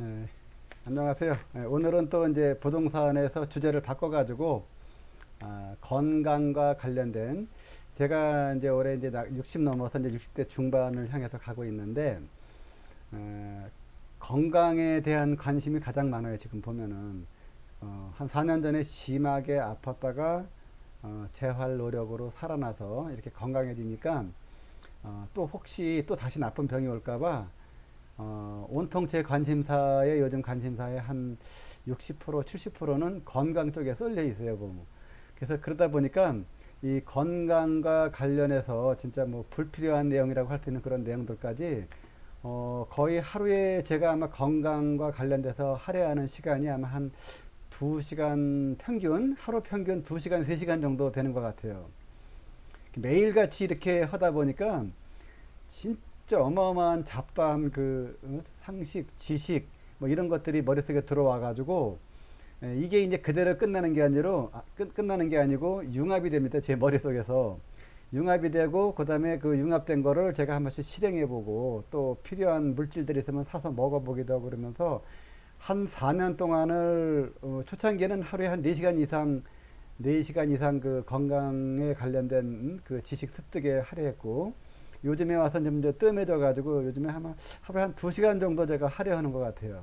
예, 안녕하세요. 오늘은 또 이제 부동산에서 주제를 바꿔가지고 건강과 관련된 제가 이제 올해 이제 60 넘어서 이제 60대 중반을 향해서 가고 있는데 어, 건강에 대한 관심이 가장 많아요. 지금 보면은 한 4년 전에 심하게 아팠다가 재활 노력으로 살아나서 이렇게 건강해지니까 또 혹시 또 다시 나쁜 병이 올까봐 온통 제 관심사에 요즘 관심사의 한 60%, 70%는 건강 쪽에 쏠려 있어요. 보면. 그래서 그러다 보니까 이 건강과 관련해서 진짜 뭐 불필요한 내용이라고 할 수 있는 그런 내용들까지 거의 하루에 제가 아마 건강과 관련돼서 할애하는 시간이 아마 한 2시간 평균, 하루 평균 2시간, 3시간 정도 되는 것 같아요. 매일같이 이렇게 하다 보니까 진짜 어마어마한 잡다한 상식, 지식 뭐 이런 것들이 머릿속에 들어와 가지고 이게 이제 그대로 끝나는 게 아니고 융합이 됩니다. 제 머릿속에서 융합이 되고 그다음에 그 융합된 거를 제가 한 번씩 실행해 보고 또 필요한 물질들이 있으면 사서 먹어 보기도 하고 그러면서 한 4년 동안을 초창기에는 하루에 한 4시간 이상 그 건강에 관련된 그 지식 습득에 할애했고 요즘에 와서 좀 이제 뜸해져 가지고 요즘에 하루에 한 2시간 정도 제가 할애하는 것 같아요.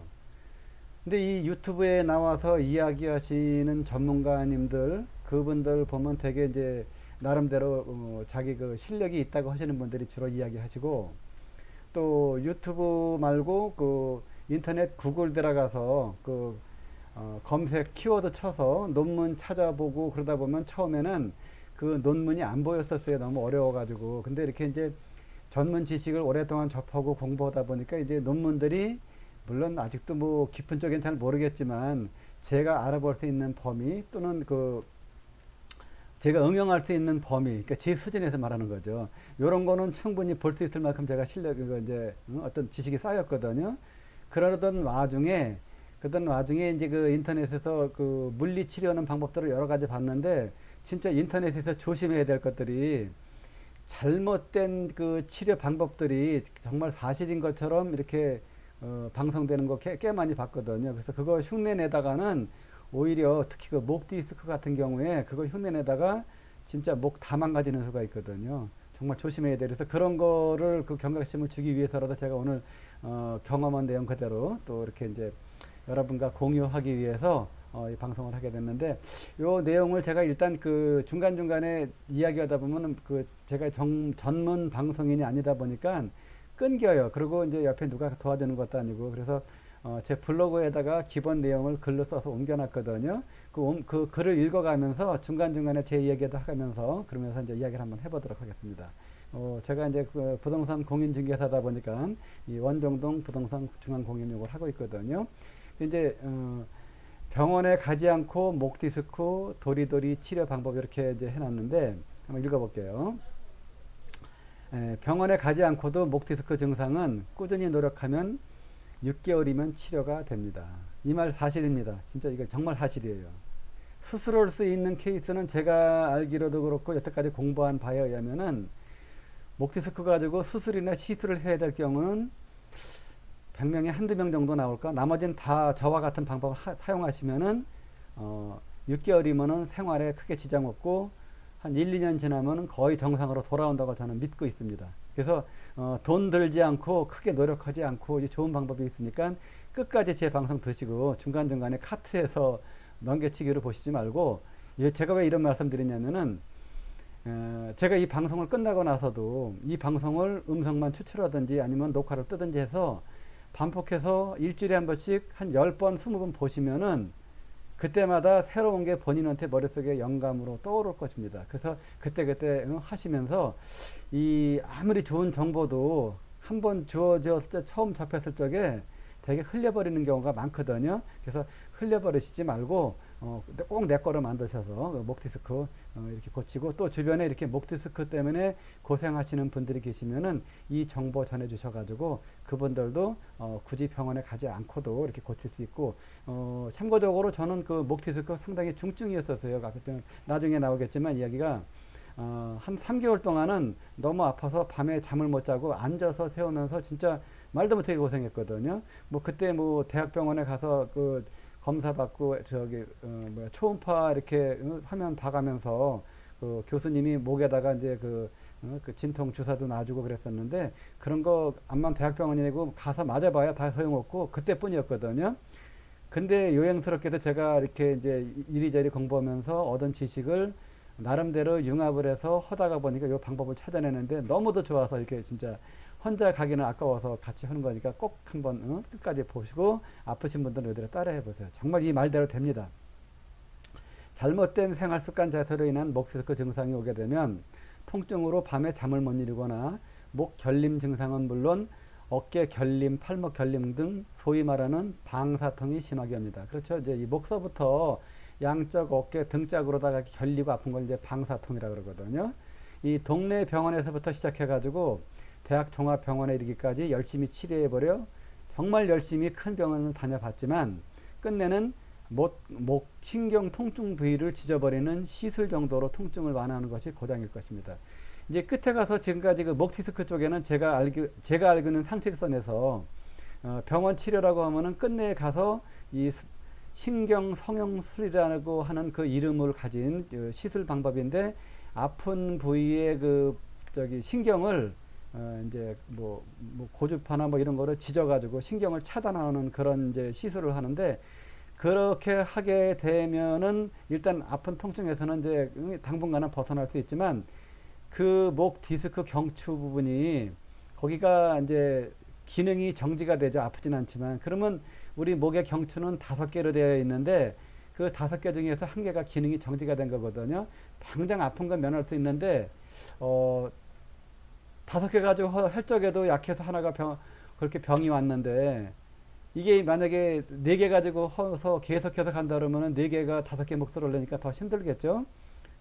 근데 이 유튜브에 나와서 이야기하시는 전문가님들 그분들 보면 되게 이제 나름대로 자기 그 실력이 있다고 하시는 분들이 주로 이야기하시고 또 유튜브 말고 그 인터넷 구글 들어가서 검색 키워드 쳐서 논문 찾아보고 그러다 보면 처음에는 그 논문이 안 보였었어요. 너무 어려워가지고. 근데 이렇게 이제 전문 지식을 오랫동안 접하고 공부하다 보니까 이제 논문들이 물론 아직도 뭐 깊은 쪽엔 잘 모르겠지만 제가 알아볼 수 있는 범위 또는 제가 응용할 수 있는 범위, 그러니까 제 수준에서 말하는 거죠. 이런 거는 충분히 볼 수 있을 만큼 제가 이제 어떤 지식이 쌓였거든요. 그러던 와중에 이제 그 인터넷에서 그 물리 치료하는 방법들을 여러 가지 봤는데 진짜 인터넷에서 조심해야 될 것들이 잘못된 그 치료 방법들이 정말 사실인 것처럼 이렇게 방송되는 거 꽤 많이 봤거든요. 그래서 그거 흉내 내다가는 오히려 특히 그 목 디스크 같은 경우에 그거 흉내 내다가 진짜 목 다 망가지는 수가 있거든요. 정말 조심해야 돼. 그래서 그런 거를 그 경각심을 주기 위해서라도 제가 오늘 경험한 내용 그대로 또 이렇게 이제 여러분과 공유하기 위해서 이 방송을 하게 됐는데 요 내용을 제가 일단 그 중간중간에 이야기하다 보면은 그 제가 전문 방송인이 아니다 보니까 끊겨요. 그리고 이제 옆에 누가 도와주는 것도 아니고 그래서 제 블로그에다가 기본 내용을 글로 써서 옮겨놨거든요. 그 글을 읽어가면서 중간중간에 제 이야기도 하면서 그러면서 이제 이야기를 한번 해보도록 하겠습니다. 제가 이제 그 부동산 공인중개사다 보니까 이 원정동 부동산 중앙공인요걸 하고 있거든요. 이제 병원에 가지 않고 목 디스크 도리도리 치료 방법 이렇게 이제 해놨는데 한번 읽어볼게요. 병원에 가지 않고도 목 디스크 증상은 꾸준히 노력하면 6개월이면 치료가 됩니다. 이 말 사실입니다. 진짜 이거 정말 사실이에요. 수술할 수 있는 케이스는 제가 알기로도 그렇고 여태까지 공부한 바에 의하면은 목 디스크 가지고 수술이나 시술을 해야 될 경우는 100명에 한두 명 정도 나올까? 나머지는 다 저와 같은 방법을 사용하시면은 6개월이면은 생활에 크게 지장 없고 한 1, 2년 지나면은 거의 정상으로 돌아온다고 저는 믿고 있습니다. 그래서 돈 들지 않고 크게 노력하지 않고 좋은 방법이 있으니까 끝까지 제 방송 드시고 중간중간에 카트에서 넘겨치기로 보시지 말고 제가 왜 이런 말씀 드리냐면은 제가 이 방송을 끝나고 나서도 이 방송을 음성만 추출하든지 아니면 녹화를 뜨든지 해서 반복해서 일주일에 한 번씩 한 10번, 20번 보시면은 그때마다 새로운 게 본인한테 머릿속에 영감으로 떠오를 것입니다. 그래서 그때그때 하시면서 이 아무리 좋은 정보도 한번 주어졌을 때 처음 접했을 적에 되게 흘려버리는 경우가 많거든요. 그래서 흘려버리시지 말고 꼭 내 거로 만드셔서 목 디스크 이렇게 고치고 또 주변에 이렇게 목 디스크 때문에 고생하시는 분들이 계시면은 이 정보 전해 주셔가지고 그분들도 굳이 병원에 가지 않고도 이렇게 고칠 수 있고 참고적으로 저는 그 목 디스크 상당히 중증이었었어요. 나중에 나오겠지만 이야기가 한 3개월 동안은 너무 아파서 밤에 잠을 못 자고 앉아서 세우면서 진짜 말도 못하게 고생했거든요. 뭐 그때 뭐 대학병원에 가서 그 검사 받고 저기 뭐야 초음파 이렇게 화면 봐가면서 그 교수님이 목에다가 이제 그 진통 주사도 놔주고 그랬었는데 그런 거 암만 대학병원이고 가서 맞아봐야 다 소용없고 그때뿐이었거든요. 근데 요행스럽게도 제가 이렇게 이제 이리저리 공부하면서 얻은 지식을 나름대로 융합을 해서 하다가 보니까 이 방법을 찾아내는데 너무도 좋아서 이렇게 진짜 혼자 가기는 아까워서 같이 하는 거니까 꼭 한번 끝까지 보시고 아프신 분들은 이대로 따라해 보세요. 정말 이 말대로 됩니다. 잘못된 생활 습관 자세로 인한 목 디스크 증상이 오게 되면 통증으로 밤에 잠을 못 이루거나 목 결림 증상은 물론 어깨 결림, 팔목 결림 등 소위 말하는 방사통이 심하게 옵니다. 그렇죠. 이제 이 목서부터 양쪽 어깨 등짝으로다가 결리고 아픈 걸 이제 방사통이라고 그러거든요. 이 동네 병원에서부터 시작해가지고 대학 종합병원에 이르기까지 열심히 치료해버려 정말 열심히 큰 병원을 다녀봤지만 끝내는 목 신경 통증 부위를 찢어버리는 시술 정도로 통증을 완화하는 것이 고장일 것입니다. 이제 끝에 가서 지금까지 그 목 디스크 쪽에는 제가 알고 있는 상식선에서 병원 치료라고 하면은 끝내 가서 이 신경 성형술이라고 하는 그 이름을 가진 시술 방법인데 아픈 부위의 그 저기 신경을 이제 뭐 고주파나 뭐 이런 거를 지져가지고 신경을 차단하는 그런 이제 시술을 하는데 그렇게 하게 되면은 일단 아픈 통증에서는 이제 당분간은 벗어날 수 있지만 그 목 디스크 경추 부분이 거기가 이제 기능이 정지가 되죠. 아프진 않지만 그러면 우리 목의 경추는 5개로 되어 있는데 그 5개 중에서 1개가 기능이 정지가 된 거거든요. 당장 아픈 건 면할 수 있는데 5개 가지고 할 적에도 약해서 하나가 그렇게 병이 왔는데 이게 만약에 4개 가지고 허서 계속해서 간다 그러면은 4개가 5개 몫을 내니까 더 힘들겠죠.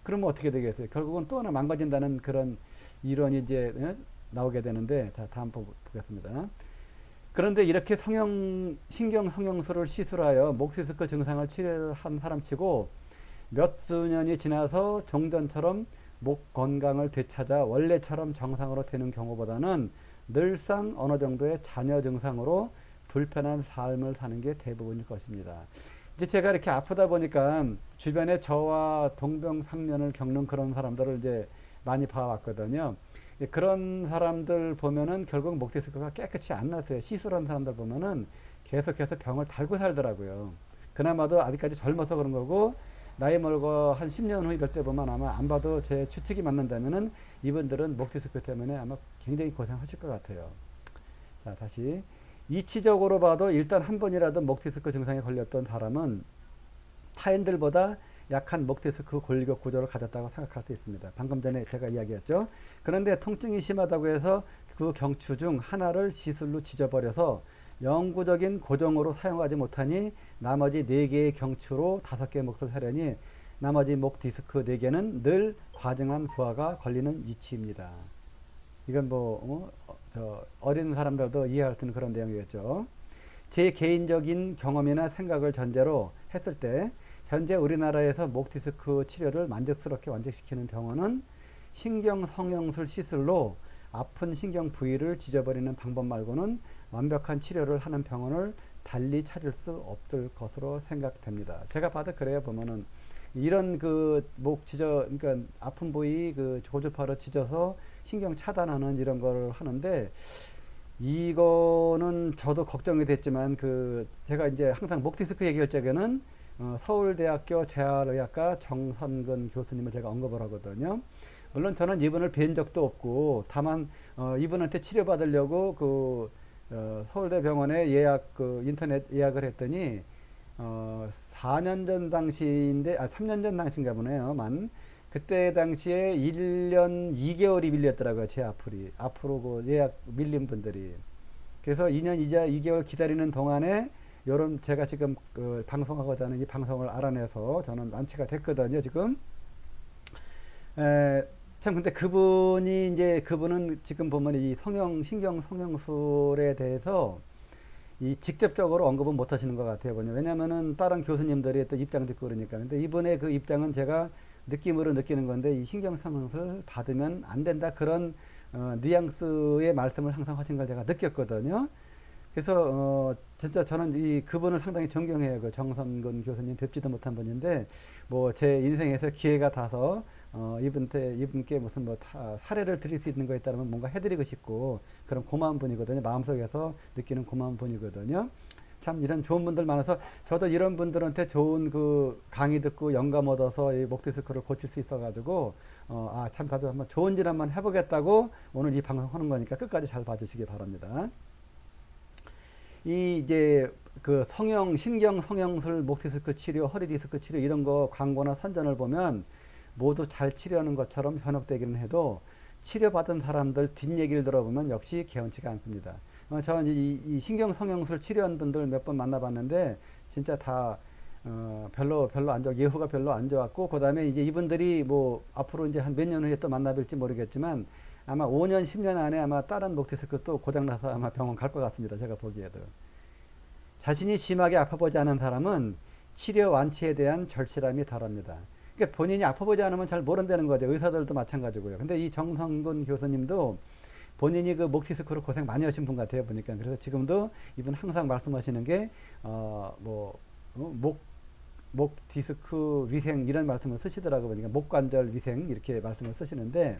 그러면 어떻게 되겠어요? 결국은 또 하나 망가진다는 그런 이론이 이제 나오게 되는데, 자, 다음 보겠습니다. 그런데 이렇게 신경 성형술을 시술하여 목 디스크 증상을 치료한 사람치고 몇 수년이 지나서 종전처럼 목 건강을 되찾아 원래처럼 정상으로 되는 경우보다는 늘상 어느 정도의 잔여 증상으로 불편한 삶을 사는 게 대부분일 것입니다. 이제 제가 이렇게 아프다 보니까 주변에 저와 동병상련을 겪는 그런 사람들을 이제 많이 봐왔거든요. 그런 사람들 보면은 결국 목 디스크가 깨끗이 안 났어요. 시술한 사람들 보면은 계속해서 병을 달고 살더라고요. 그나마도 아직까지 젊어서 그런 거고 나이 멀고 한 10년 후 이럴 때 보면 아마 안 봐도 제 추측이 맞는다면은 이분들은 목 디스크 때문에 아마 굉장히 고생하실 것 같아요. 자, 다시. 이치적으로 봐도 일단 한 번이라도 목 디스크 증상에 걸렸던 사람은 타인들보다 약한 목 디스크 골격 구조를 가졌다고 생각할 수 있습니다. 방금 전에 제가 이야기했죠. 그런데 통증이 심하다고 해서 그 경추 중 하나를 시술로 찢어버려서 영구적인 고정으로 사용하지 못하니 나머지 4개의 경추로 5개의 몫을 하려니 나머지 목 디스크 4개는 늘 과증한 부하가 걸리는 이치입니다. 이건 어린 사람들도 이해할 수 있는 그런 내용이겠죠. 제 개인적인 경험이나 생각을 전제로 했을 때 현재 우리나라에서 목 디스크 치료를 만족스럽게 완성시키는 병원은 신경 성형술 시술로 아픈 신경 부위를 찢어버리는 방법 말고는 완벽한 치료를 하는 병원을 달리 찾을 수 없을 것으로 생각됩니다. 제가 봐도 그래요. 보면은 이런 그 그러니까 아픈 부위 그 고주파로 찢어서 신경 차단하는 이런 걸 하는데 이거는 저도 걱정이 됐지만 제가 이제 항상 목 디스크 얘기할 적에는 서울대학교 재활의학과 정선근 교수님을 제가 언급을 하거든요. 물론 저는 이분을 뵌 적도 없고 다만 이분한테 치료받으려고 서울대 병원에 인터넷 예약을 했더니 4년 전 당시인데 3년 전 당시인가 보네요. 그때 당시에 1년 2개월이 밀렸더라고요. 제 앞으로 그 예약 밀린 분들이. 그래서 2년 2개월 기다리는 동안에 요런 제가 지금 방송하고자 하는 이 방송을 알아내서 저는 완치가 됐거든요. 지금. 참 근데 그분은 지금 보면 이 신경 성형술에 대해서 이 직접적으로 언급은 못 하시는 것 같아요. 왜냐면은 다른 교수님들이 또 입장도 있고 그러니까. 근데 이분의 그 입장은 제가 느낌으로 느끼는 건데 이 신경 성형술 받으면 안 된다 그런 뉘앙스의 말씀을 항상 하신 걸 제가 느꼈거든요. 그래서 진짜 저는 이 그분을 상당히 존경해요. 그 정선근 교수님 뵙지도 못한 분인데 뭐 제 인생에서 기회가 닿아서 이분께 무슨 뭐 사례를 드릴 수 있는 거 있다면 뭔가 해드리고 싶고 그런 고마운 분이거든요. 마음속에서 느끼는 고마운 분이거든요. 참 이런 좋은 분들 많아서 저도 이런 분들한테 좋은 그 강의 듣고 영감 얻어서 이 목 디스크를 고칠 수 있어가지고 참 다들 한번 좋은 일 한번 해보겠다고 오늘 이 방송 하는 거니까 끝까지 잘 봐주시기 바랍니다. 이 이제 그 신경 성형술, 목 디스크 치료, 허리 디스크 치료 이런 거 광고나 선전을 보면 모두 잘 치료하는 것처럼 현혹되기는 해도 치료받은 사람들 뒷얘기를 들어보면 역시 개운치가 않습니다. 저는 이 신경 성형술 치료한 분들 몇 번 만나봤는데 진짜 다 별로 안 좋아, 예후가 별로 안 좋았고, 그 다음에 이제 이분들이 뭐 앞으로 이제 한 몇 년 후에 또 만나뵐지 모르겠지만 아마 5년, 10년 안에 아마 다른 목 디스크 또 고장나서 아마 병원 갈 것 같습니다. 제가 보기에도. 자신이 심하게 아파보지 않은 사람은 치료 완치에 대한 절실함이 덜합니다. 그러니까 본인이 아파보지 않으면 잘 모른다는 거죠. 의사들도 마찬가지고요. 근데 이 정성근 교수님도 본인이 그 목 디스크로 고생 많이 하신 분 같아요. 보니까. 그래서 지금도 이분 항상 말씀하시는 게, 목 디스크 위생 이런 말씀을 쓰시더라고요. 그러니까 목관절 위생 이렇게 말씀을 쓰시는데,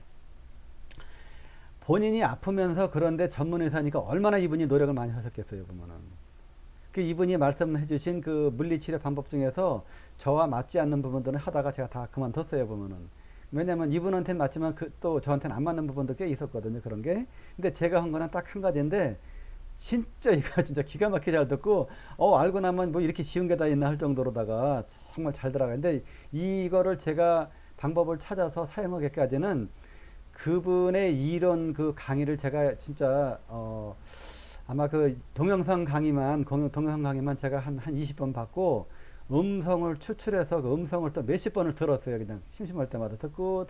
본인이 아프면서 그런데 전문 의사니까 얼마나 이분이 노력을 많이 하셨겠어요, 보면은. 그 이분이 말씀해 주신 그 물리치료 방법 중에서 저와 맞지 않는 부분들은 하다가 제가 다 그만뒀어요, 보면은. 왜냐면 이분한테는 맞지만 또 저한테는 안 맞는 부분도 꽤 있었거든요, 그런 게. 근데 제가 한 거는 딱 한 가지인데, 진짜 이거 진짜 기가 막히게 잘 듣고, 알고 나면 뭐 이렇게 쉬운 게 다 있나 할 정도로다가 정말 잘 들어가는데, 이거를 제가 방법을 찾아서 사용하기까지는 그분의 이론 그 강의를 제가 진짜 아마 그 동영상 강의만 제가 한 20번 받고 음성을 추출해서 그 음성을 또 몇십 번을 들었어요. 그냥 심심할 때마다 듣고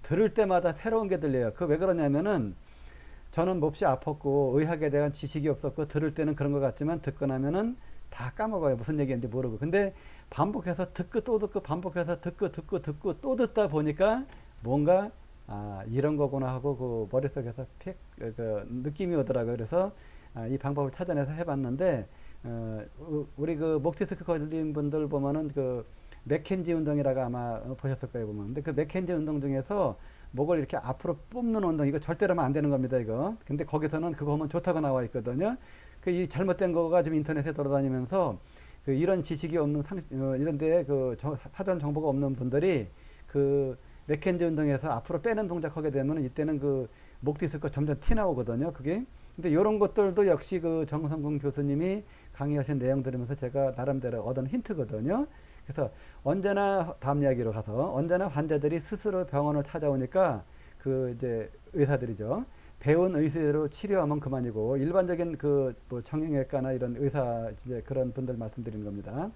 들을 때마다 새로운 게 들려요. 그 왜 그러냐면은 저는 몹시 아팠고 의학에 대한 지식이 없었고 들을 때는 그런 것 같지만 듣고 나면은 다 까먹어요. 무슨 얘기인지 모르고. 근데 반복해서 듣고 또 듣고 반복해서 듣고 또 듣다 보니까 뭔가 이런 거구나 하고 그 머릿속에서 그 느낌이 오더라고요. 그래서 이 방법을 찾아내서 해봤는데 우리 그 목 디스크 걸린 분들 보면은 그 맥켄지 운동이라고 아마 보셨을 거예요, 보면. 근데 그 맥켄지 운동 중에서 목을 이렇게 앞으로 뽑는 운동, 이거 절대로 하면 안 되는 겁니다, 이거. 근데 거기서는 그거 하면 좋다고 나와 있거든요. 그 이 잘못된 거가 지금 인터넷에 돌아다니면서 그 이런 지식이 없는 이런데 그 사전 정보가 없는 분들이 그 맥켄지 운동에서 앞으로 빼는 동작 하게 되면 이때는 그 목 디스크가 점점 티 나오거든요, 그게. 근데 이런 것들도 역시 그 정성근 교수님이 강의하신 내용 들으면서 제가 나름대로 얻은 힌트거든요. 그래서 언제나 다음 이야기로 가서 언제나 환자들이 스스로 병원을 찾아오니까 그 이제 의사들이죠. 배운 의사로 치료하면 그만이고 일반적인 그 뭐 정형외과나 이런 의사 이제 그런 분들 말씀드리는 겁니다.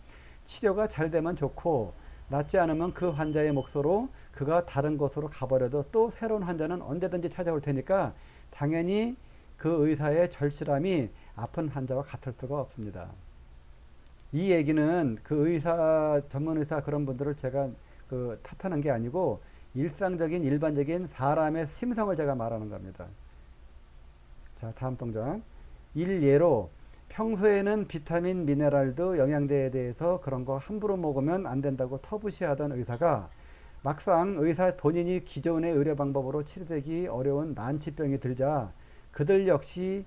치료가 잘 되면 좋고 낫지 않으면 그 환자의 몫으로 그가 다른 곳으로 가버려도 또 새로운 환자는 언제든지 찾아올 테니까 당연히 그 의사의 절실함이 아픈 환자와 같을 수가 없습니다. 이 얘기는 그 의사, 전문 의사 그런 분들을 제가 그 탓하는 게 아니고 일상적인 일반적인 사람의 심성을 제가 말하는 겁니다. 자, 다음 동작. 일예로 평소에는 비타민, 미네랄도 영양제에 대해서 그런 거 함부로 먹으면 안 된다고 터부시하던 의사가 막상 의사 본인이 기존의 의료 방법으로 치료되기 어려운 난치병이 들자 그들 역시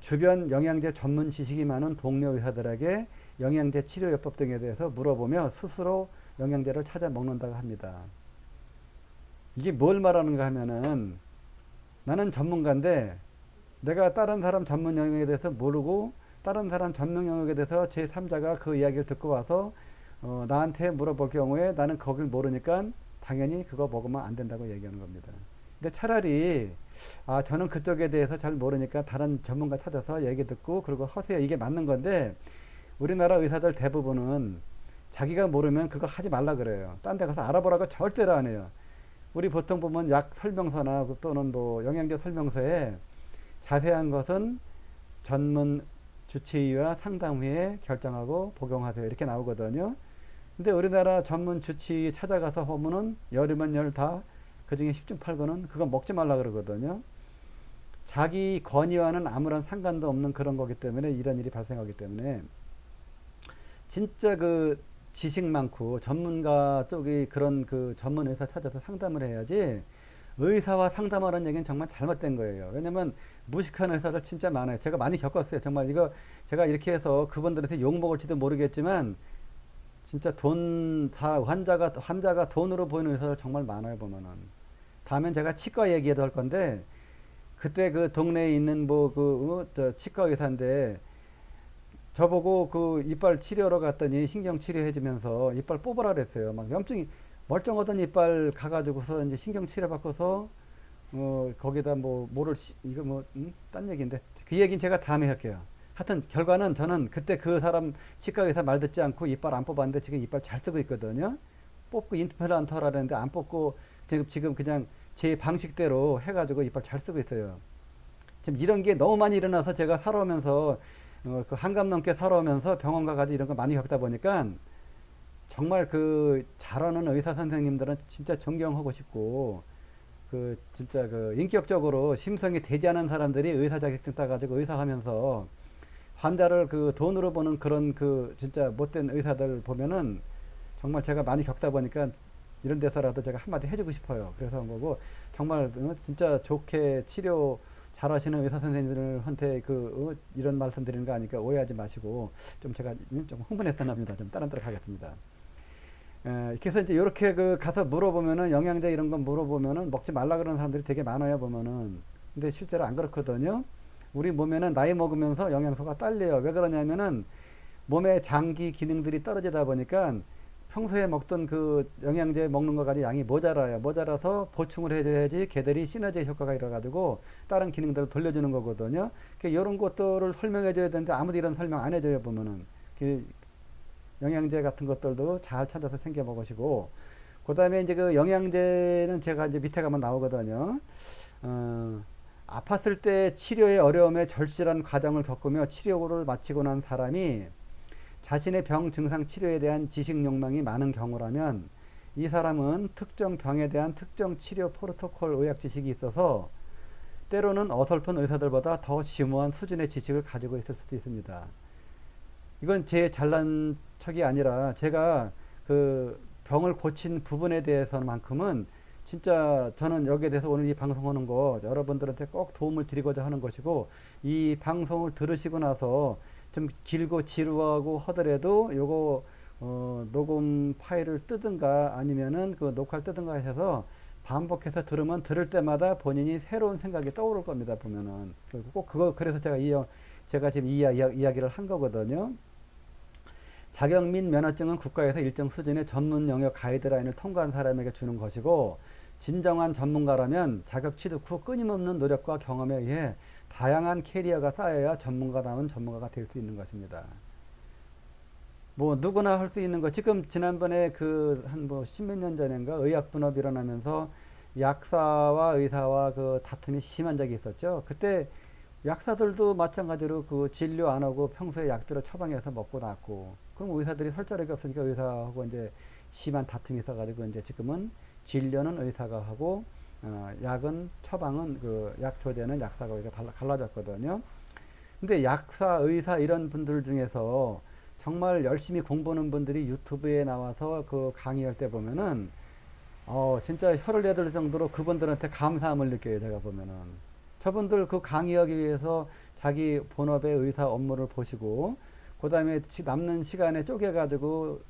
주변 영양제 전문 지식이 많은 동료 의사들에게 영양제 치료요법 등에 대해서 물어보며 스스로 영양제를 찾아 먹는다고 합니다. 이게 뭘 말하는가 하면은 나는 전문가인데 내가 다른 사람 전문 영역에 대해서 모르고 다른 사람 전문 영역에 대해서 제3자가 그 이야기를 듣고 와서 나한테 물어볼 경우에 나는 거길 모르니까 당연히 그거 먹으면 안 된다고 얘기하는 겁니다. 근데 차라리 저는 그쪽에 대해서 잘 모르니까 다른 전문가 찾아서 얘기 듣고 그리고 하세요. 이게 맞는 건데 우리나라 의사들 대부분은 자기가 모르면 그거 하지 말라 그래요. 딴 데 가서 알아보라고 절대로 안 해요. 우리 보통 보면 약 설명서나 또는 뭐 영양제 설명서에 자세한 것은 전문 주치의와 상담 후에 결정하고 복용하세요. 이렇게 나오거든요. 근데 우리나라 전문 주치의 찾아가서 보면은 열이면 열 다 그 중에 10중 8구는 그거 먹지 말라 그러거든요. 자기 권위와는 아무런 상관도 없는 그런 거기 때문에 이런 일이 발생하기 때문에 진짜 그 지식 많고 전문가 쪽이 그런 그 전문 의사 찾아서 상담을 해야지 의사와 상담하는 얘기는 정말 잘못된 거예요. 왜냐면 무식한 의사들 진짜 많아요. 제가 많이 겪었어요. 정말 이거 제가 이렇게 해서 그분들한테 욕먹을지도 모르겠지만 진짜 돈 다 환자가 돈으로 보이는 의사들 정말 많아요 보면은. 다음엔 제가 치과 얘기해도 할 건데 그때 그 동네에 있는 뭐 그 치과 의사인데 저보고 그 이빨 치료하러 갔더니 신경 치료해주면서 이빨 뽑으라 그랬어요. 막 염증이 멀쩡하던 이빨 가가지고서 이제 신경 치료 받고서 거기다 뭐 뭐를 이거 뭐 딴 얘기인데 그 얘기는 제가 다음에 할게요. 하여튼 결과는 저는 그때 그 사람 치과 의사 말 듣지 않고 이빨 안 뽑았는데 지금 이빨 잘 쓰고 있거든요. 뽑고 임플란트 하라는데 안 뽑고 지금 그냥 제 방식대로 해가지고 이빨 잘 쓰고 있어요. 지금 이런 게 너무 많이 일어나서 제가 살아오면서 그 한갑 넘게 살아오면서 병원 가가지고 이런 거 많이 겪다 보니까 정말 그 잘하는 의사 선생님들은 진짜 존경하고 싶고 그 진짜 그 인격적으로 심성이 되지 않은 사람들이 의사 자격증 따가지고 의사하면서 환자를 그 돈으로 보는 그런 그 진짜 못된 의사들 보면은 정말 제가 많이 겪다 보니까 이런 데서라도 제가 한마디 해주고 싶어요. 그래서 한 거고 정말 진짜 좋게 치료 잘하시는 의사 선생님들한테 이런 말씀 드리는 거 아니까 오해하지 마시고 좀 제가 좀 흥분했었답니다. 좀 다른 데로 가겠습니다. 그래서 이제 이렇게 그 가서 물어보면은 영양제 이런 거 물어보면은 먹지 말라 그러는 사람들이 되게 많아요 보면은. 근데 실제로 안 그렇거든요. 우리 몸에는 나이 먹으면서 영양소가 딸려요. 왜 그러냐면은 몸의 장기 기능들이 떨어지다 보니까 평소에 먹던 그 영양제 먹는 거 가지고 양이 모자라요. 모자라서 보충을 해줘야지 걔들이 시너지 효과가 일어가지고 다른 기능들을 돌려주는 거거든요. 이런 것들을 설명해줘야 되는데 아무도 이런 설명 안 해줘요 보면은. 영양제 같은 것들도 잘 찾아서 챙겨 먹으시고, 그 다음에 이제 그 영양제는 제가 이제 밑에 가면 나오거든요. 아팠을 때 치료의 어려움에 절실한 과정을 겪으며 치료를 마치고 난 사람이 자신의 병 증상 치료에 대한 지식 욕망이 많은 경우라면 이 사람은 특정 병에 대한 특정 치료 프로토콜 의학 지식이 있어서 때로는 어설픈 의사들보다 더 심오한 수준의 지식을 가지고 있을 수도 있습니다. 이건 제 잘난 척이 아니라 제가 그 병을 고친 부분에 대해서만큼은 진짜 저는 여기에 대해서 오늘 이 방송하는 거 여러분들한테 꼭 도움을 드리고자 하는 것이고, 이 방송을 들으시고 나서 좀 길고 지루하고 하더라도 요거 녹음 파일을 뜨든가 아니면은 그 녹화를 뜨든가 하셔서 반복해서 들으면 들을 때마다 본인이 새로운 생각이 떠오를 겁니다 보면은. 꼭 그거 그래서 제가 지금 이야기를 한 거거든요. 자격 및 면허증은 국가에서 일정 수준의 전문 영역 가이드라인을 통과한 사람에게 주는 것이고, 진정한 전문가라면 자격 취득 후 끊임없는 노력과 경험에 의해 다양한 캐리어가 쌓여야 전문가다운 전문가가 될 수 있는 것입니다. 뭐 누구나 할 수 있는 거, 지금 지난번에 그 한 뭐 십몇 년 전인가 의학 분업이 일어나면서 약사와 의사와 그 다툼이 심한 적이 있었죠. 그때 약사들도 마찬가지로 그 진료 안 하고 평소에 약들을 처방해서 먹고 낫고, 그럼 의사들이 설 자력이 없으니까 의사하고 이제 심한 다툼이 있어가지고 이제 지금은 진료는 의사가 하고 약은 처방은 그 약 조제는 약사가 이렇게 갈라졌거든요. 근데 약사, 의사 이런 분들 중에서 정말 열심히 공부하는 분들이 유튜브에 나와서 그 강의할 때 보면은 진짜 혀를 내둘 정도로 그분들한테 감사함을 느껴요. 제가 보면은 저분들 그 강의하기 위해서 자기 본업의 의사 업무를 보시고 그 다음에 남는 시간에 쪼개가지고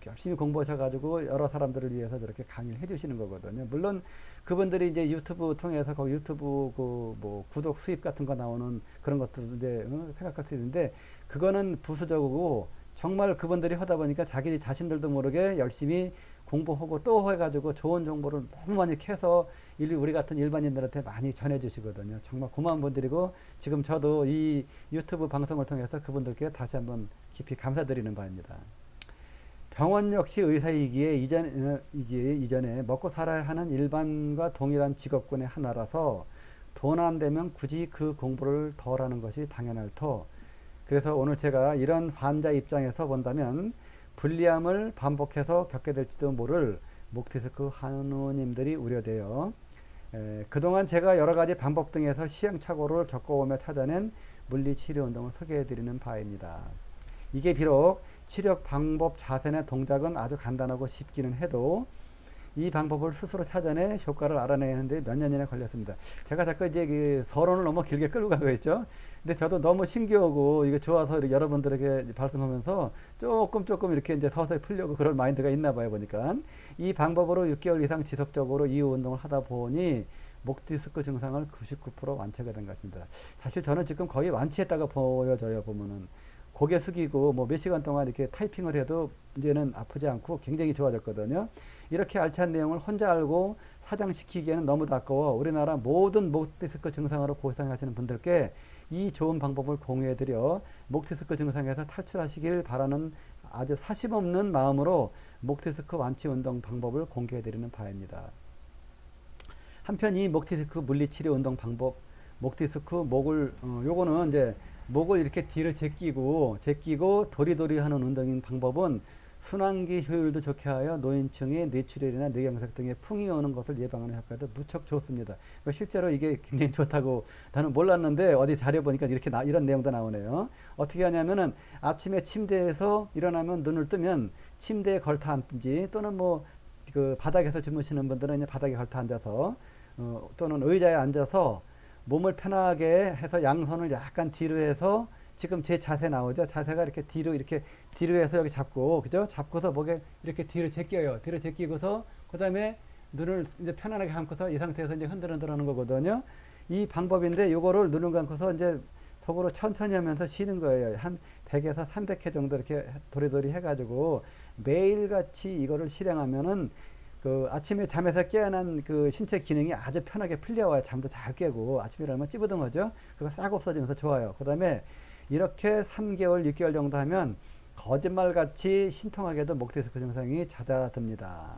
열심히 공부하셔가지고 여러 사람들을 위해서 저렇게 강의를 해주시는 거거든요. 물론 그분들이 이제 유튜브 통해서 그 유튜브 그 뭐 구독 수입 같은 거 나오는 그런 것도 이제 생각할 수 있는데, 그거는 부수적이고 정말 그분들이 하다 보니까 자기 자신들도 모르게 열심히 공부하고 또 해가지고 좋은 정보를 너무 많이 캐서 우리 같은 일반인들한테 많이 전해주시거든요. 정말 고마운 분들이고, 지금 저도 이 유튜브 방송을 통해서 그분들께 다시 한번 깊이 감사드리는 바입니다. 병원 역시 의사이기에 이전에 먹고 살아야 하는 일반과 동일한 직업군의 하나라서 돈 안 되면 굳이 그 공부를 덜 하는 것이 당연할 터. 그래서 오늘 제가 이런 환자 입장에서 본다면 불리함을 반복해서 겪게 될지도 모를 목디스크 한우님들이 우려돼요. 그동안 제가 여러 가지 방법 등에서 시행착오를 겪어오며 찾아낸 물리치료 운동을 소개해드리는 바입니다. 이게 비록 치료 방법, 자세나 동작은 아주 간단하고 쉽기는 해도 이 방법을 스스로 찾아내 효과를 알아내는데 몇 년이나 걸렸습니다. 제가 자꾸 이제 그 서론을 너무 길게 끌고 가고 있죠. 근데 저도 너무 신기하고 이거 좋아서 이렇게 여러분들에게 발송하면서 조금 이렇게 이제 서서히 풀려고 그런 마인드가 있나 봐요, 보니까. 이 방법으로 6개월 이상 지속적으로 이후 운동을 하다 보니 목 디스크 증상을 99% 완치가 된 것 같습니다. 사실 저는 지금 거의 완치했다고 보여져요, 보면은. 고개 숙이고 뭐 몇 시간 동안 이렇게 타이핑을 해도 이제는 아프지 않고 굉장히 좋아졌거든요. 이렇게 알찬 내용을 혼자 알고 사장시키기에는 너무 아까워 우리나라 모든 목 디스크 증상으로 고생하시는 분들께 이 좋은 방법을 공유해드려 목 디스크 증상에서 탈출하시길 바라는 아주 사심없는 마음으로 목 디스크 완치 운동 방법을 공개해드리는 바입니다. 한편 이 목 디스크 물리치료 운동 방법, 목 디스크 목을 요거는 이제 목을 이렇게 뒤로 제끼고 도리도리 하는 운동인 방법은 순환기 효율도 좋게 하여 노인층의 뇌출혈이나 뇌경색 등의 풍이 오는 것을 예방하는 효과도 무척 좋습니다. 실제로 이게 굉장히 좋다고 나는 몰랐는데 어디 자료 보니까 이런 내용도 나오네요. 어떻게 하냐면은 아침에 침대에서 일어나면 눈을 뜨면 침대에 걸터 앉든지 또는 뭐 그 바닥에서 주무시는 분들은 바닥에 걸터 앉아서 또는 의자에 앉아서 몸을 편하게 해서 양손을 약간 뒤로 해서 지금 제 자세 나오죠? 자세가 이렇게 뒤로 해서 여기 잡고, 그죠? 잡고서 목에 이렇게 뒤로 제껴요. 뒤로 제끼고서, 그 다음에 눈을 이제 편안하게 감고서 이 상태에서 이제 흔들흔들 하는 거거든요. 이 방법인데, 요거를 눈을 감고서 이제 속으로 천천히 하면서 쉬는 거예요. 한 100에서 300회 정도 이렇게 도리도리 해가지고 매일같이 이거를 실행하면은 그 아침에 잠에서 깨어난 그 신체 기능이 아주 편하게 풀려와요. 잠도 잘 깨고 아침에 일어나면 찌부둥하죠. 그거 싹 없어지면서 좋아요. 그 다음에 이렇게 3개월, 6개월 정도 하면 거짓말같이 신통하게도 목 디스크 증상이 잦아듭니다.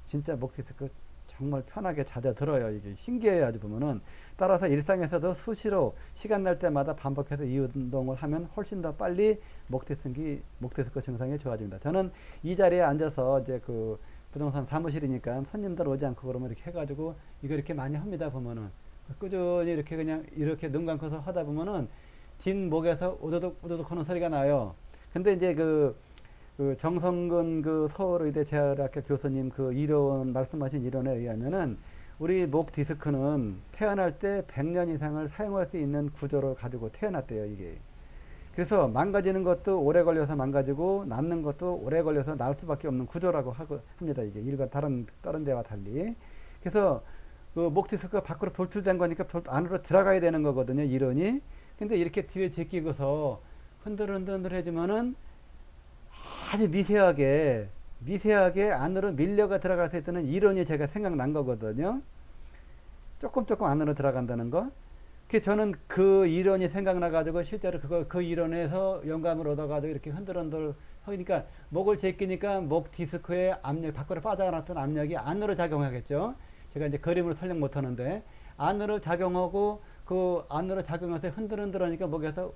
진짜 목 디스크 정말 편하게 잦아들어요. 이게 신기해요. 아주 보면은. 따라서 일상에서도 수시로 시간 날 때마다 반복해서 이 운동을 하면 훨씬 더 빨리 목 디스크 증상이 좋아집니다. 저는 이 자리에 앉아서 이제 그 부동산 사무실이니까 손님들 오지 않고 그러면 이렇게 해가지고 이거 이렇게 많이 합니다. 보면은 꾸준히 이렇게 그냥 이렇게 눈 감고서 하다 보면은 뒷목에서 우두둑 하는 소리가 나요. 근데 이제 그 정성근 그 서울의대 재활학과 교수님 그 이론 말씀하신 이론에 의하면은 우리 목 디스크는 태어날 때 100년 이상을 사용할 수 있는 구조를 가지고 태어났대요. 이게. 그래서 망가지는 것도 오래 걸려서 망가지고 낫는 것도 오래 걸려서 날 수밖에 없는 구조라고 합니다. 이게 일반 다른 데와 달리. 그래서 그 목 디스크가 밖으로 돌출된 거니까 안으로 들어가야 되는 거거든요. 이론이. 근데 이렇게 뒤에 제끼고서 흔들흔들 해주면은 아주 미세하게 안으로 밀려가 들어갈 수 있다는 이론이 제가 생각난 거거든요. 조금 안으로 들어간다는 거. 저는 그 이론이 생각나가지고 실제로 그 이론에서 영감을 얻어가지고 이렇게 흔들흔들 하니까 목을 제끼니까 목 디스크의 압력, 밖으로 빠져나왔던 압력이 안으로 작용하겠죠. 제가 이제 그림으로 설명 못하는데 안으로 작용하고 그 안으로 작용해서 흔들흔들 하니까 목에서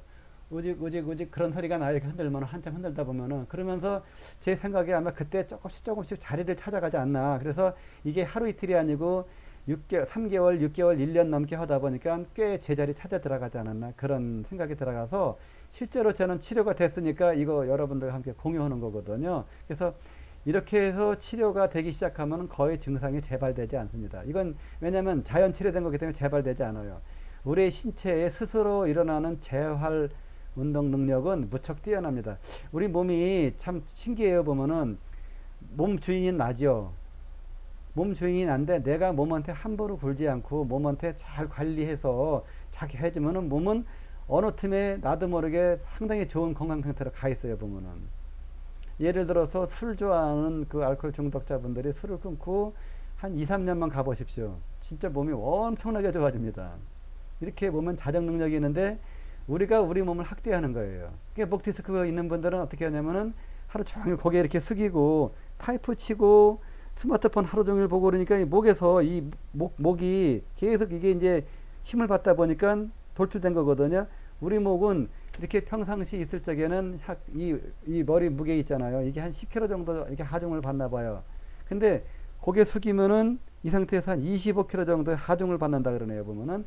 우직 그런 소리가 나요. 이렇게 흔들면 한참 흔들다 보면은 그러면서 제 생각에 아마 그때 조금씩 자리를 찾아가지 않나. 그래서 이게 하루 이틀이 아니고 3개월, 6개월, 1년 넘게 하다 보니까 꽤 제자리 찾아 들어가지 않았나 그런 생각이 들어가서 실제로 저는 치료가 됐으니까 이거 여러분들과 함께 공유하는 거거든요. 그래서 이렇게 해서 치료가 되기 시작하면 거의 증상이 재발되지 않습니다. 이건 왜냐하면 자연 치료된 거기 때문에 재발되지 않아요. 우리 신체에 스스로 일어나는 재활 운동 능력은 무척 뛰어납니다. 우리 몸이 참 신기해요. 보면은 몸 주인이 나죠. 몸 주인이 난데 내가 몸한테 함부로 굴지 않고 몸한테 잘 관리해서 자기 해주면은 몸은 어느 틈에 나도 모르게 상당히 좋은 건강 상태로 가 있어요. 보면은 예를 들어서 술 좋아하는 그 알코올 중독자분들이 술을 끊고 한 2, 3년만 가보십시오. 진짜 몸이 엄청나게 좋아집니다. 이렇게 보면 자정 능력이 있는데 우리가 우리 몸을 학대하는 거예요. 목 디스크가 있는 분들은 어떻게 하냐면은 하루 종일 고개 이렇게 숙이고 타이프 치고 스마트폰 하루 종일 보고 그러니까 목에서 이 목이 계속 이게 이제 힘을 받다 보니까 돌출된 거거든요. 우리 목은 이렇게 평상시 있을 적에는 이 머리 무게 있잖아요. 이게 한 10kg 정도 이렇게 하중을 받나 봐요. 근데 고개 숙이면은 이 상태에서 한 25kg 정도의 하중을 받는다 그러네요. 보면은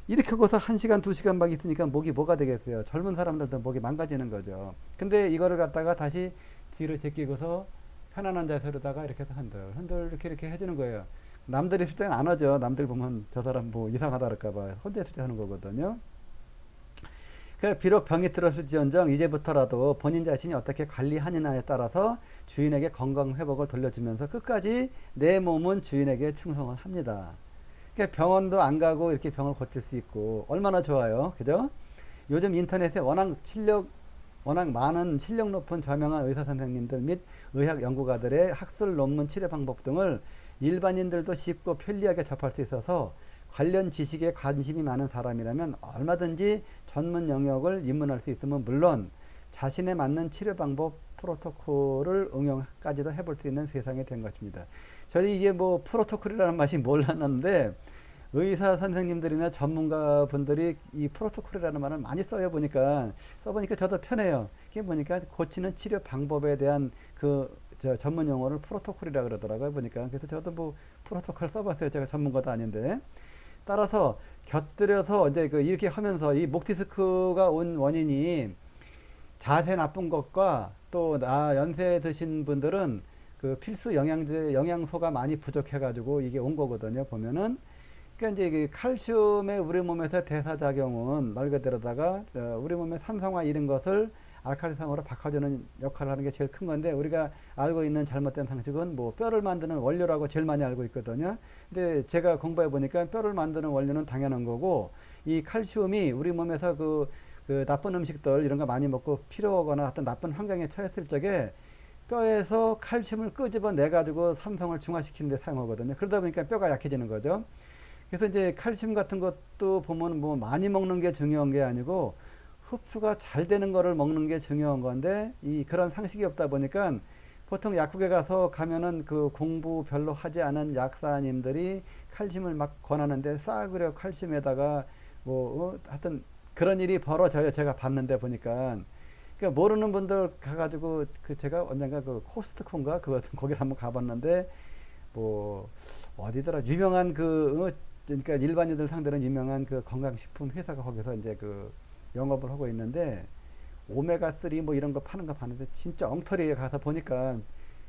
이렇게 하고서 1시간, 2시간 막 있으니까 목이 뭐가 되겠어요. 젊은 사람들도 목이 망가지는 거죠. 근데 이거를 갖다가 다시 뒤로 제끼고서 편안한 자세로다가 이렇게 해서 흔들 이렇게 해주는 거예요. 남들이 있을 때는 안 하죠. 남들 보면 저 사람 뭐 이상하다 그럴까봐 혼자 있을 때 하는 거거든요. 비록 병이 들었을지언정 이제부터라도 본인 자신이 어떻게 관리하느냐에 따라서 주인에게 건강 회복을 돌려주면서 끝까지 내 몸은 주인에게 충성을 합니다. 그러니까 병원도 안 가고 이렇게 병을 고칠 수 있고 얼마나 좋아요. 그죠? 요즘 인터넷에 워낙 많은 실력 높은 저명한 의사 선생님들 및 의학 연구가들의 학술 논문 치료 방법 등을 일반인들도 쉽고 편리하게 접할 수 있어서 관련 지식에 관심이 많은 사람이라면 얼마든지 전문 영역을 입문할 수 있으면 물론 자신에 맞는 치료 방법 프로토콜을 응용까지도 해볼 수 있는 세상이 된 것입니다. 저희 이게 뭐 프로토콜이라는 맛이 몰랐는데 의사 선생님들이나 전문가 분들이 이 프로토콜이라는 말을 많이 써보니까 저도 편해요. 이게 보니까 고치는 치료 방법에 대한 전문 용어를 프로토콜이라 그러더라고요. 보니까 그래서 저도 뭐 프로토콜 써봤어요. 제가 전문가도 아닌데. 따라서 곁들여서 이제 이렇게 하면서 이 목 디스크가 온 원인이 자세 나쁜 것과 또 연세 드신 분들은 그 필수 영양소가 많이 부족해 가지고 이게 온 거거든요. 보면은 그러니까 이제 칼슘의 우리 몸에서 대사 작용은 말 그대로다가 우리 몸의 산성화 이런 것을 알칼리성으로 바꿔주는 역할을 하는 게 제일 큰 건데 우리가 알고 있는 잘못된 상식은 뭐 뼈를 만드는 원료라고 제일 많이 알고 있거든요. 근데 제가 공부해 보니까 뼈를 만드는 원료는 당연한 거고 이 칼슘이 우리 몸에서 그 나쁜 음식들 이런 거 많이 먹고 피로하거나 어떤 나쁜 환경에 처했을 적에 뼈에서 칼슘을 끄집어내 가지고 산성을 중화시키는 데 사용하거든요. 그러다 보니까 뼈가 약해지는 거죠. 그래서 이제 칼슘 같은 것도 보면 뭐 많이 먹는 게 중요한 게 아니고 흡수가 잘 되는 거를 먹는 게 중요한 건데 그런 상식이 없다 보니까 보통 약국에 가면은 그 공부 별로 하지 않은 약사님들이 칼슘을 막 권하는데 싸구려 칼슘에다가 하여튼 그런 일이 벌어져요. 제가 봤는데 보니까. 그러니까 모르는 분들 가가지고 제가 언젠가 코스트코인가 거기를 한번 가봤는데 뭐 어디더라 유명한 그러니까 일반인들 상대로 유명한 건강식품 회사가 거기서 이제 영업을 하고 있는데 오메가3 뭐 이런 거 파는 거 봤는데 진짜 엉터리에 가서 보니까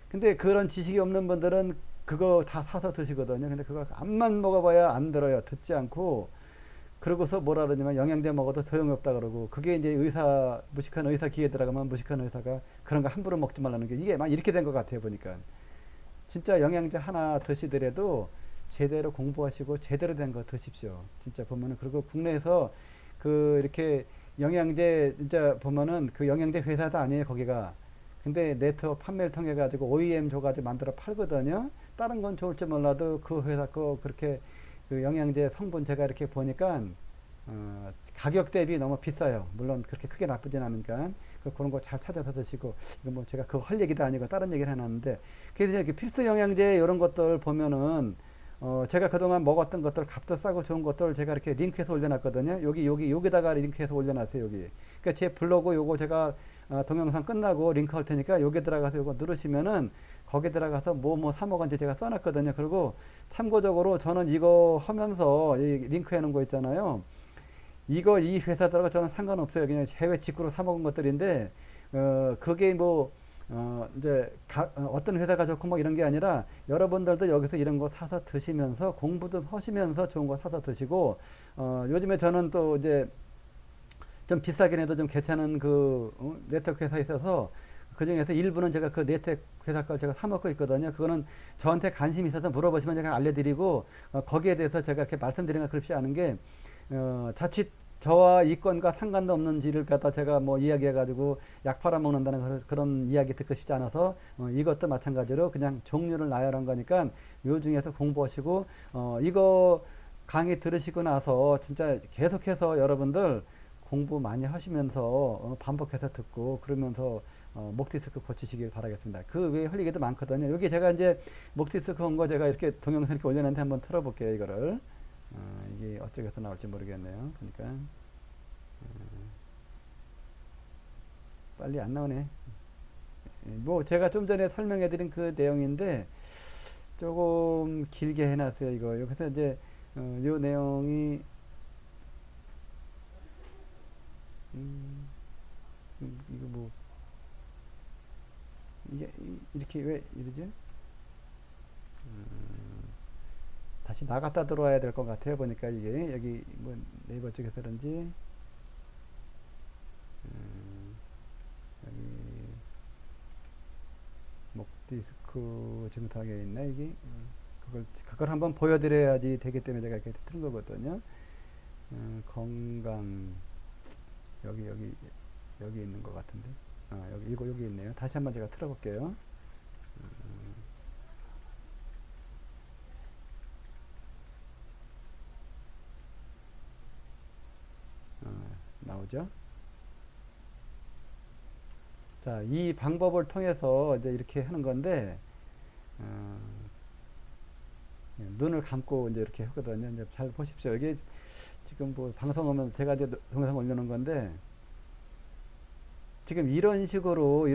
근데 그런 지식이 없는 분들은 그거 다 사서 드시거든요. 근데 그거 암만 먹어봐야 안 들어요. 듣지 않고 그러고서 뭐라 그러냐면 영양제 먹어도 소용이 없다 그러고 그게 이제 무식한 의사 귀에 들어가면 무식한 의사가 그런 거 함부로 먹지 말라는 게 이게 막 이렇게 된 것 같아요. 보니까 진짜 영양제 하나 드시더라도 제대로 공부하시고 제대로 된 거 드십시오. 진짜 보면은 그리고 국내에서 이렇게 영양제 진짜 보면은 영양제 회사도 아니에요 거기가. 근데 네트워크 판매를 통해 가지고 OEM 줘가지고 만들어 팔거든요. 다른 건 좋을지 몰라도 그 회사 그렇게 영양제 성분 제가 이렇게 보니까 가격 대비 너무 비싸요. 물론 그렇게 크게 나쁘진 않으니까 그런 거 잘 찾아서 드시고 이거 뭐 제가 그거 할 얘기도 아니고 다른 얘기를 해놨는데 그래서 이렇게 필수 영양제 이런 것들 보면은 제가 그동안 먹었던 것들 값도 싸고 좋은 것들 제가 이렇게 링크해서 올려놨거든요. 여기다가 링크해서 올려놨어요. 여기. 그러니까 제 블로그 요거 제가 동영상 끝나고 링크 할 테니까 여기 들어가서 요거 누르시면은 거기 들어가서 뭐 사 먹은지 제가 써놨거든요. 그리고 참고적으로 저는 이거 하면서 이 링크 해놓은 거 있잖아요. 이 회사들하고 저는 상관없어요. 그냥 해외 직구로 사 먹은 것들인데 그게 이제 어떤 회사가 좋고 뭐 이런 게 아니라 여러분들도 여기서 이런 거 사서 드시면서 공부도 하시면서 좋은 거 사서 드시고 요즘에 저는 또 이제 좀 비싸긴 해도 좀 괜찮은 네트워크 회사에 있어서 그 중에서 일부는 제가 그 네트워크 회사 걸 제가 사 먹고 있거든요. 그거는 저한테 관심이 있어서 물어보시면 제가 알려드리고 거기에 대해서 제가 이렇게 말씀드리는 거 그렇지 않은 게 자칫 저와 이 건과 상관도 없는지를 갖다 제가 뭐 이야기해가지고 약 팔아먹는다는 그런 이야기 듣고 싶지 않아서 이것도 마찬가지로 그냥 종류를 나열한 거니까 요 중에서 공부하시고 이거 강의 들으시고 나서 진짜 계속해서 여러분들 공부 많이 하시면서 반복해서 듣고 그러면서 목 디스크 고치시길 바라겠습니다. 그 외에 할 얘기도 많거든요. 여기 제가 이제 목 디스크 한 거 제가 이렇게 동영상 이렇게 올려놨는데 한번 틀어볼게요. 이거를. 이게 어쩌고서 나올지 모르겠네요. 그러니까 빨리 안 나오네. 뭐 제가 좀 전에 설명해드린 그 내용인데 조금 길게 해놨어요. 이거 여기서 이제 요 내용이 이거 뭐 이게 이렇게 왜 이러지? 다시 나갔다 들어와야 될 것 같아요. 보니까 이게 여기 뭐 네이버 쪽에서 그런지 여기 목 디스크 증상에 있나 이게 그걸 한번 보여드려야지 되기 때문에 제가 이렇게 틀은 거거든요. 건강 여기 있는 것 같은데 여기 있네요. 다시 한번 제가 틀어볼게요. 나오죠? 자, 이 방법을 통해서 이제 이렇게 하는 건데 어, 눈을 감고 이제 이렇게 하거든요. 이제 잘 보십시오. 이게 지금 뭐 방송하면 제가 이제 동영상 올려놓은 건데 지금 이런 식으로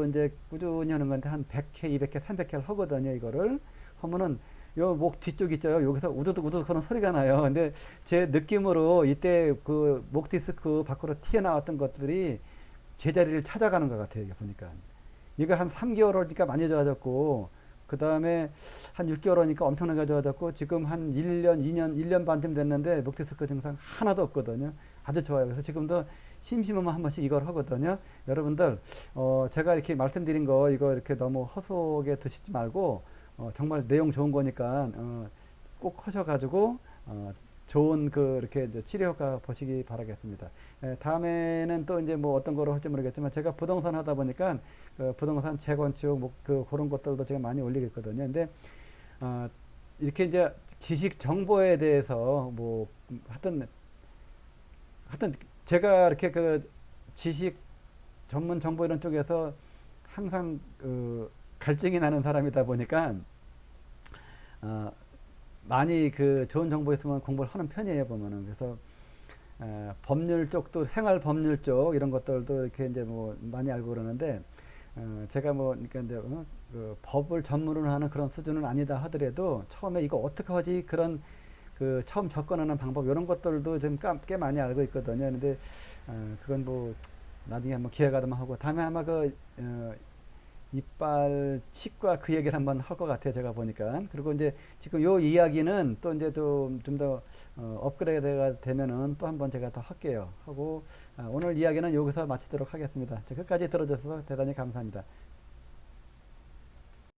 이제 꾸준히 하는 건데 한 100회, 200회, 300회를 하거든요. 이거를 하면은 요 목 뒤쪽 있죠. 여기서 우두둑 우두둑 하는 소리가 나요. 근데 제 느낌으로 이때 그 목 디스크 밖으로 튀어나왔던 것들이 제자리를 찾아가는 것 같아요. 이게 보니까. 이거 한 3개월 하니까 많이 좋아졌고, 그 다음에 한 6개월 하니까 엄청나게 좋아졌고, 지금 한 1년, 2년, 1년 반쯤 됐는데, 목디스크 증상 하나도 없거든요. 아주 좋아요. 그래서 지금도 심심하면 한 번씩 이걸 하거든요. 여러분들, 제가 이렇게 말씀드린 거, 이거 이렇게 너무 허소하게 드시지 말고, 정말 내용 좋은 거니까, 꼭 하셔가지고, 좋은 이렇게 이제 치료 효과 보시기 바라겠습니다. 다음에는 또 이제 뭐 어떤 거로 할지 모르겠지만 제가 부동산 하다 보니까 부동산 재건축 뭐 그런 것들도 제가 많이 올리겠거든요. 근데 이렇게 이제 지식 정보에 대해서 뭐 하여튼 제가 이렇게 지식 전문 정보 이런 쪽에서 항상 갈증이 나는 사람이다 보니까 어, 많이 좋은 정보 있으면 공부를 하는 편이에요, 보면은. 그래서, 법률 쪽도, 생활 법률 쪽, 이런 것들도 이렇게 이제 뭐 많이 알고 그러는데, 제가 뭐, 그러니까 이제, 법을 전문으로 하는 그런 수준은 아니다 하더라도, 처음에 이거 어떻게 하지? 그런, 처음 접근하는 방법, 이런 것들도 좀 꽤 많이 알고 있거든요. 근데, 그건 뭐, 나중에 한번 기회가 되면 하고, 다음에 아마 이빨 치과 그 얘기를 한번 할 것 같아요. 제가 보니까. 그리고 이제 지금 요 이야기는 또 이제 좀 더 업그레이드가 되면은 또 한번 제가 더 할게요. 하고 오늘 이야기는 여기서 마치도록 하겠습니다. 끝까지 들어줘서 대단히 감사합니다.